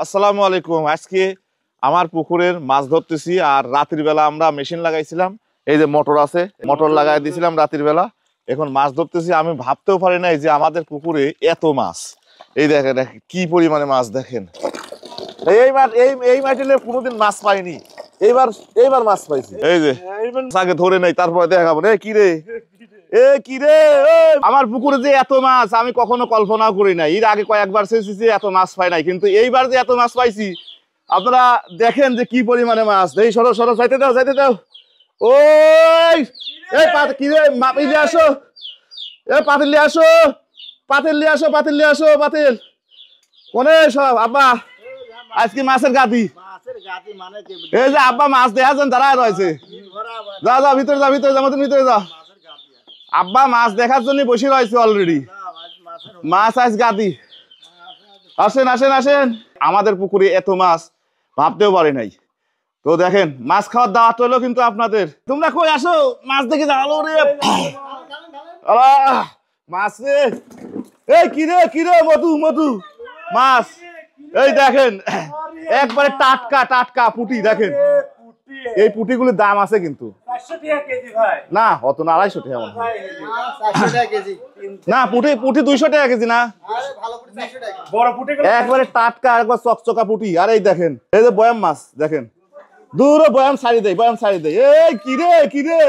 আসসালামু আলাইকুম। আজকে আমার পুকুরের মাছ ধরতেছি আর রাতের বেলা আমরা মেশিন লাগাইছিলাম, এই যে মোটর আছে, মোটর লাগাই দিয়েছিলাম রাতের বেলা। এখন মাছ ধরতেছি, আমি ভাবতেও পারি নাই যে আমাদের পুকুরে এত মাছ। এই দেখেন কি পরিমাণে মাছ, দেখেন এই মাটিলে কোনোদিন মাছ পাইনি, এইবার মাছ পাইছি। এই যে আগে ধরে নেই, তারপরে দেখাবো। কি রে আমার পুকুরে যে এত মাছ আমি কখনো কল্পনা করি নাই। এর আগে কয়েকবার চেয়েছি এত মাছ পাই নাই, কিন্তু এইবার যে এত মাছ পাইছি আপনারা দেখেন যে কি পরিমাণে মাছ। এই সরো সরো, যাইতে দাও। ওই কি রে, পাতিল আসো, পাতিল আসো। কোনে সব আব্বা? আজকে মাছের গাদি, এই যে আব্বা মাছ দেখা যান দাঁড়ায় রয়েছে। যা ভিতরে যা। আব্বা মাছ দেখার জন্য বসে রয়েছে অলরেডি। মাছ আজ গাদি। আসেন। আমাদের পুকুরে এত মাছ ভাবতেও পারি নাই। তো দেখেন মাছ খাওয়ার দাওয়াত হলো কিন্তু আপনাদের। তোমরা কই আসো, মাছ দেখে যাও রে। মাছ রে, এই কি রে মধু মাছ। এই দেখেন একবারে টাটকা পুঁটি। দেখেন এই পুঁটিগুলোর দাম আছে কিন্তু না, অত না, 250 টাকা মনে হয় না। পুঁটি 200 টাকা কেজি না, একবারে টাটকা, একবার চকচকা পুঁটি। আর এই দেখেন এই যে বয়াম মাছ, দেখেন দূর বয়াম ছাড়ি দেয়। এই কি রে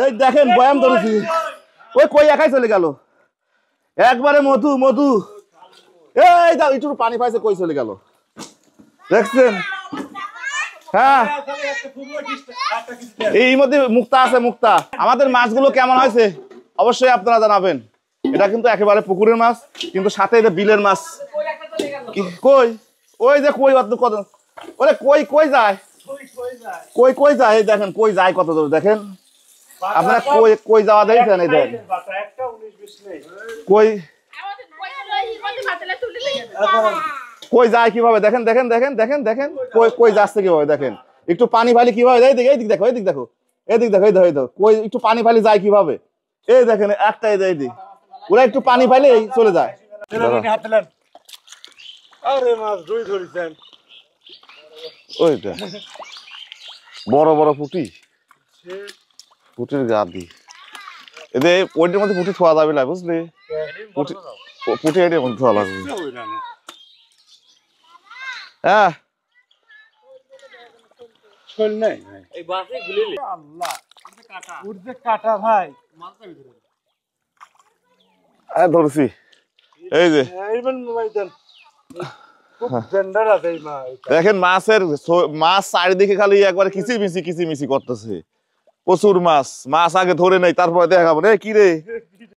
এই দেখেন বয়াম ধরেছি। ওই কই একাই চলে গেল একবারে। মধু এই দাও, একটু পানি পাইছে, কই চলে গেল দেখছেন? হ্যাঁ, এই মধ্যে মুক্তা আছে। আমাদের মাছগুলো কেমন হয়েছে অবশ্যই আপনারা জানাবেন। এটা কিন্তু একেবারে পুকুরের মাছ, কিন্তু সাথে এটা বিলের মাছ। কই ওই যে ওরে কই যায়, এই দেখেন কই যায় কত দূর। দেখেন আপনারা কই যাওয়া দেখেন, এই দেখেন কই যায় কিভাবে। দেখেন কই যাচ্ছে কিভাবে। দেখেন একটু পানি ফালি কিভাবে, এই দিক দেখো কই একটু পানি ফালি যায় কিভাবে। এই দেখেন একটা, এই দিক ওরা একটু পানি ফাইলে চলে যায়। ওইটা বড় পুটির গাদি। এদের ওইটার মধ্যে পুটি থোয়া যাবে না, বুঝলি? পুটি এটার মধ্যে থোয়া লাগবে। হ্যাঁ ধরছি। এই যে দেখেন মাছ চারিদিকে খালি একবার কিচিমিচি করতেছে। প্রচুর মাছ আগে ধরে নেই, তারপরে দেখাবো। কি রে